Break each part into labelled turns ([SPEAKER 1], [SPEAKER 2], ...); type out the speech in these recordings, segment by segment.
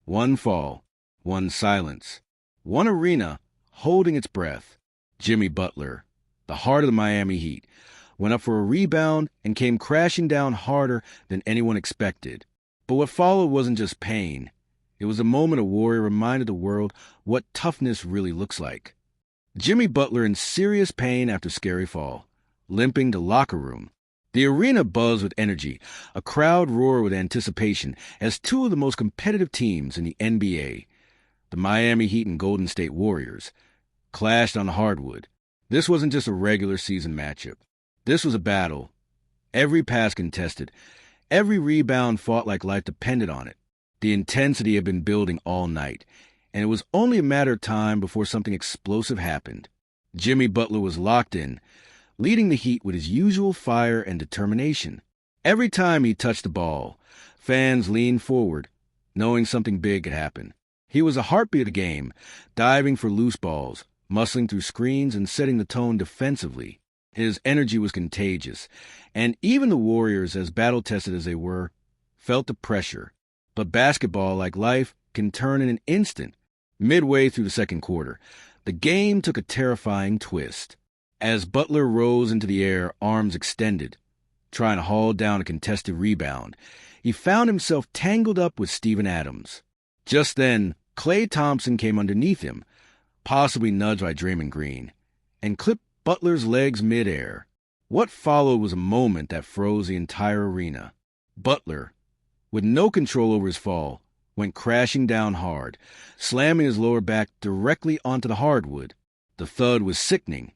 [SPEAKER 1] One fall, one silence, one arena holding its breath. Jimmy Butler, the heart of the Miami Heat, went up for a rebound and came crashing down harder than anyone expected. But what followed wasn't just pain. It was a moment a warrior reminded the world what toughness really looks like. Jimmy Butler in serious pain after scary fall, limping to locker room. The arena buzzed with energy, a crowd roared with anticipation as two of the most competitive teams in the NBA, the Miami Heat and Golden State Warriors, clashed on the hardwood. This wasn't just a regular season matchup. This was a battle. Every pass contested, every rebound fought like life depended on it. The intensity had been building all night, and it was only a matter of time before something explosive happened. Jimmy Butler was locked in, leading the Heat with his usual fire and determination. Every time he touched the ball, fans leaned forward, knowing something big could happen. He was a heartbeat of the game, diving for loose balls, muscling through screens and setting the tone defensively. His energy was contagious, and even the Warriors, as battle-tested as they were, felt the pressure. But basketball, like life, can turn in an instant. Midway through the second quarter, the game took a terrifying twist. As Butler rose into the air, arms extended, trying to haul down a contested rebound, he found himself tangled up with Steven Adams. Just then, Klay Thompson came underneath him, possibly nudged by Draymond Green, and clipped Butler's legs midair. What followed was a moment that froze the entire arena. Butler, with no control over his fall, went crashing down hard, slamming his lower back directly onto the hardwood. The thud was sickening,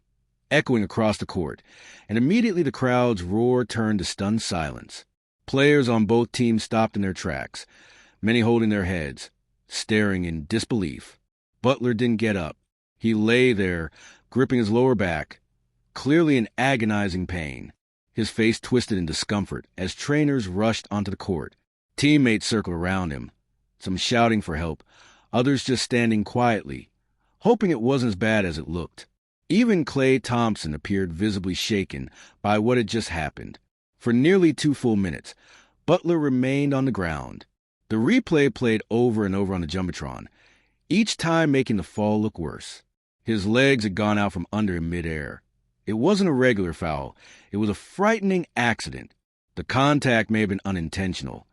[SPEAKER 1] echoing across the court, and immediately the crowd's roar turned to stunned silence. Players on both teams stopped in their tracks, many holding their heads, staring in disbelief. Butler didn't get up. He lay there, gripping his lower back, clearly in agonizing pain. His face twisted in discomfort as trainers rushed onto the court. Teammates circled around him, some shouting for help, others just standing quietly, hoping it wasn't as bad as it looked. Even Klay Thompson appeared visibly shaken by what had just happened. For nearly 2 full minutes, Butler remained on the ground. The replay played over and over on the Jumbotron, each time making the fall look worse. His legs had gone out from under him midair. It wasn't a regular foul. It was a frightening accident. The contact may have been unintentional,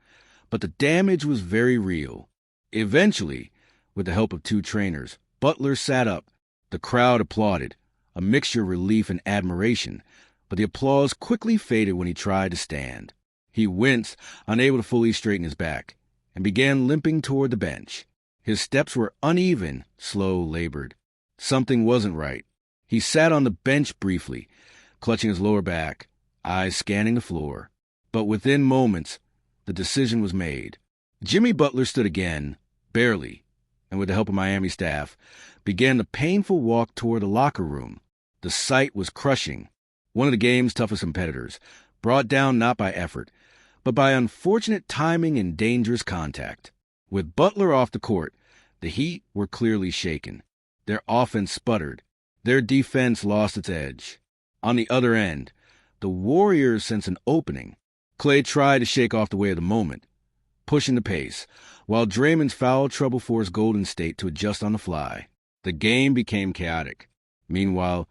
[SPEAKER 1] but the damage was very real. Eventually, with the help of 2 trainers, Butler sat up. The crowd applauded, a mixture of relief and admiration, but the applause quickly faded when he tried to stand. He winced, unable to fully straighten his back, and began limping toward the bench. His steps were uneven, slow, labored. Something wasn't right. He sat on the bench briefly, clutching his lower back, eyes scanning the floor. But within moments, the decision was made. Jimmy Butler stood again, barely, and with the help of Miami staff, began the painful walk toward the locker room. The sight was crushing. One of the game's toughest competitors, brought down not by effort, but by unfortunate timing and dangerous contact. With Butler off the court, the Heat were clearly shaken. Their offense sputtered. Their defense lost its edge. On the other end, the Warriors sensed an opening. Klay tried to shake off the weight of the moment, pushing the pace, while Draymond's foul trouble forced Golden State to adjust on the fly. The game became chaotic. Meanwhile,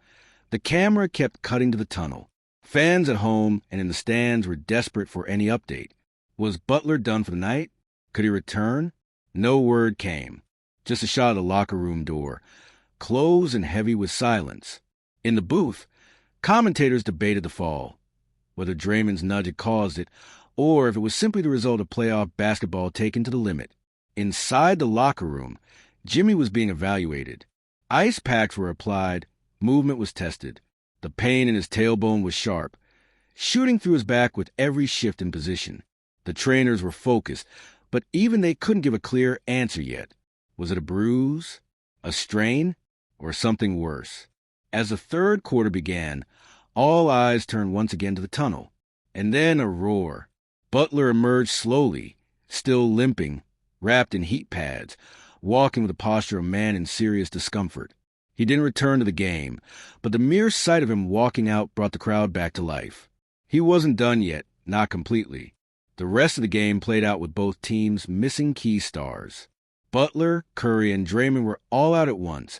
[SPEAKER 1] the camera kept cutting to the tunnel. Fans at home and in the stands were desperate for any update. Was Butler done for the night? Could he return? No word came. Just a shot of the locker room door, closed and heavy with silence. In the booth, commentators debated the fall, whether Draymond's nudge had caused it, or if it was simply the result of playoff basketball taken to the limit. Inside the locker room, Jimmy was being evaluated. Ice packs were applied, movement was tested. The pain in his tailbone was sharp, shooting through his back with every shift in position. The trainers were focused, but even they couldn't give a clear answer yet. Was it a bruise, a strain, or something worse? As the third quarter began, all eyes turned once again to the tunnel, and then a roar. Butler emerged slowly, still limping, wrapped in heat pads, walking with the posture of a man in serious discomfort. He didn't return to the game, but the mere sight of him walking out brought the crowd back to life. He wasn't done yet, not completely. The rest of the game played out with both teams missing key stars. Butler, Curry, and Draymond were all out at once,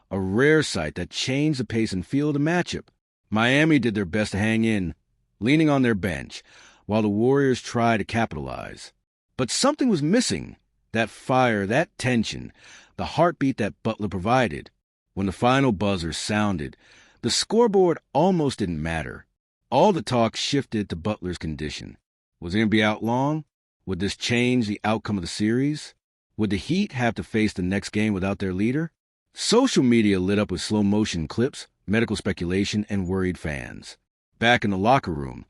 [SPEAKER 1] a rare sight that changed the pace and feel of the matchup. Miami did their best to hang in, leaning on their bench, while the Warriors tried to capitalize. But something was missing. That fire, that tension, the heartbeat that Butler provided. When the final buzzer sounded, the scoreboard almost didn't matter. All the talk shifted to Butler's condition. Was he going to be out long? Would this change the outcome of the series? Would the Heat have to face the next game without their leader? Social media lit up with slow-motion clips, medical speculation, and worried fans. Back in the locker room,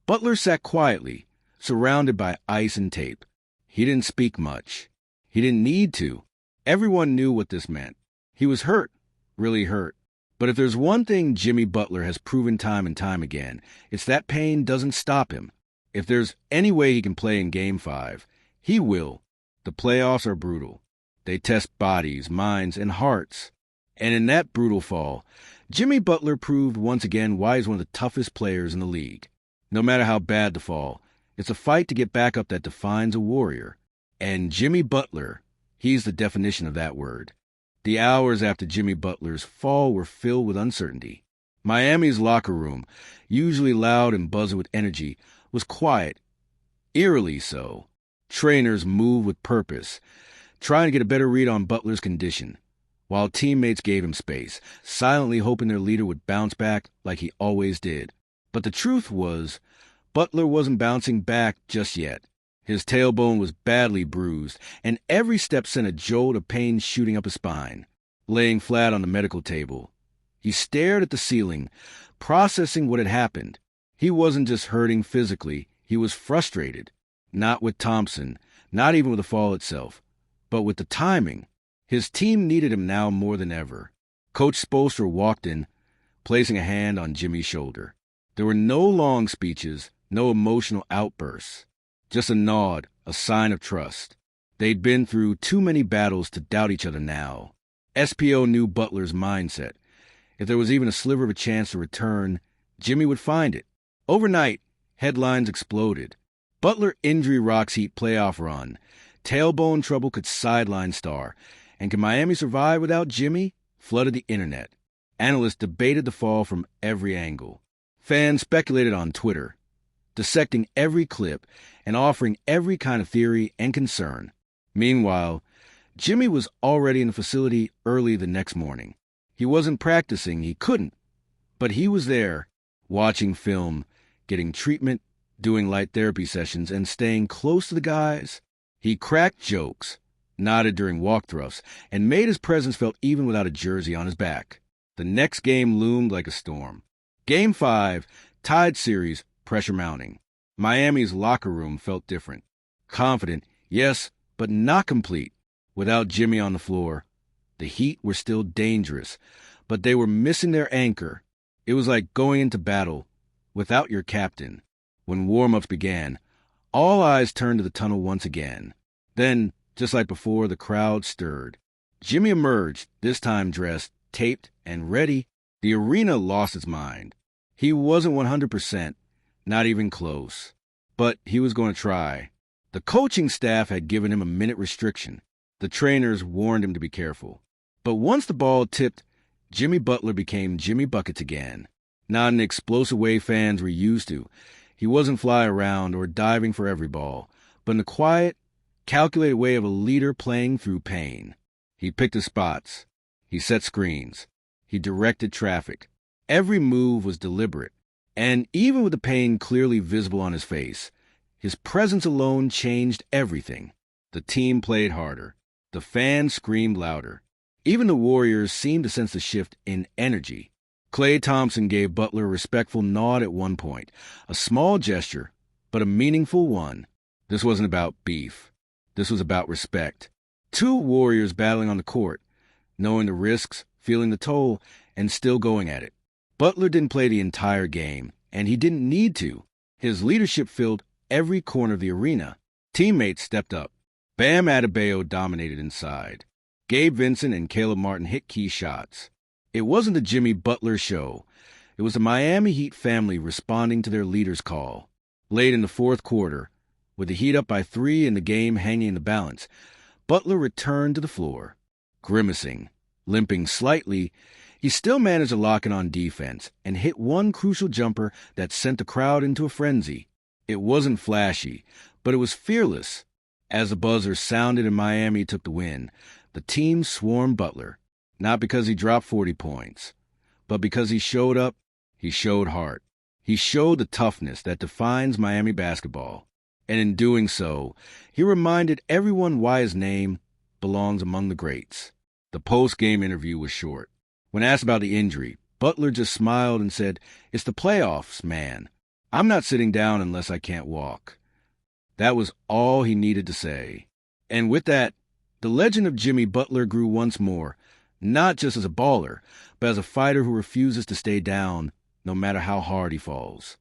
[SPEAKER 1] Butler sat quietly, surrounded by ice and tape. He didn't speak much. He didn't need to. Everyone knew what this meant. He was hurt, really hurt. But if there's one thing Jimmy Butler has proven time and time again, it's that pain doesn't stop him. If there's any way he can play in Game 5, he will. The playoffs are brutal. They test bodies, minds, and hearts. And in that brutal fall, Jimmy Butler proved once again why he's one of the toughest players in the league. No matter how bad the fall, it's a fight to get back up that defines a warrior. And Jimmy Butler, he's the definition of that word. The hours after Jimmy Butler's fall were filled with uncertainty. Miami's locker room, usually loud and buzzing with energy, was quiet, eerily so. Trainers moved with purpose, trying to get a better read on Butler's condition, while teammates gave him space, silently hoping their leader would bounce back like he always did. But the truth was, Butler wasn't bouncing back just yet. His tailbone was badly bruised, and every step sent a jolt of pain shooting up his spine. Laying flat on the medical table, he stared at the ceiling, processing what had happened. He wasn't just hurting physically, he was frustrated. Not with Thompson, not even with the fall itself, but with the timing. His team needed him now more than ever. Coach Spoelstra walked in, placing a hand on Jimmy's shoulder. There were no long speeches, no emotional outbursts. Just a nod, a sign of trust. They'd been through too many battles to doubt each other now. SPO knew Butler's mindset. If there was even a sliver of a chance to return, Jimmy would find it. Overnight, headlines exploded. Butler injury rocks Heat playoff run. Tailbone trouble could sideline star. And can Miami survive without Jimmy? Flooded the internet. Analysts debated the fall from every angle. Fans speculated on Twitter, dissecting every clip and offering every kind of theory and concern. Meanwhile, Jimmy was already in the facility early the next morning. He wasn't practicing, he couldn't, but he was there, watching film, getting treatment, doing light therapy sessions, and staying close to the guys. He cracked jokes, nodded during walk-throughs, and made his presence felt even without a jersey on his back. The next game loomed like a storm. Game 5, tied series, pressure mounting. Miami's locker room felt different. Confident, yes, but not complete. Without Jimmy on the floor, the Heat were still dangerous, but they were missing their anchor. It was like going into battle without your captain. When warm-ups began, all eyes turned to the tunnel once again. Then, just like before, the crowd stirred. Jimmy emerged, this time dressed, taped, and ready. The arena lost its mind. He wasn't 100%, not even close. But he was going to try. The coaching staff had given him a minute restriction. The trainers warned him to be careful. But once the ball tipped, Jimmy Butler became Jimmy Buckets again. Not in the explosive way fans were used to. He wasn't flying around or diving for every ball, but in the quiet, calculated way of a leader playing through pain. He picked his spots. He set screens. He directed traffic. Every move was deliberate. And even with the pain clearly visible on his face, his presence alone changed everything. The team played harder. The fans screamed louder. Even the Warriors seemed to sense the shift in energy. Klay Thompson gave Butler a respectful nod at one point, a small gesture, but a meaningful one. This wasn't about beef. This was about respect. Two Warriors battling on the court, knowing the risks, feeling the toll, and still going at it. Butler didn't play the entire game, and he didn't need to. His leadership filled every corner of the arena. Teammates stepped up. Bam Adebayo dominated inside. Gabe Vincent and Caleb Martin hit key shots. It wasn't the Jimmy Butler show. It was the Miami Heat family responding to their leader's call. Late in the fourth quarter, with the Heat up by 3 and the game hanging in the balance, Butler returned to the floor. Grimacing, limping slightly, he still managed to lock it on defense and hit one crucial jumper that sent the crowd into a frenzy. It wasn't flashy, but it was fearless. As the buzzer sounded and Miami took the win, the team swarmed Butler, not because he dropped 40 points, but because he showed up, he showed heart. He showed the toughness that defines Miami basketball. And in doing so, he reminded everyone why his name belongs among the greats. The post-game interview was short. When asked about the injury, Butler just smiled and said, "It's the playoffs, man. I'm not sitting down unless I can't walk." That was all he needed to say. And with that, the legend of Jimmy Butler grew once more, not just as a baller, but as a fighter who refuses to stay down no matter how hard he falls.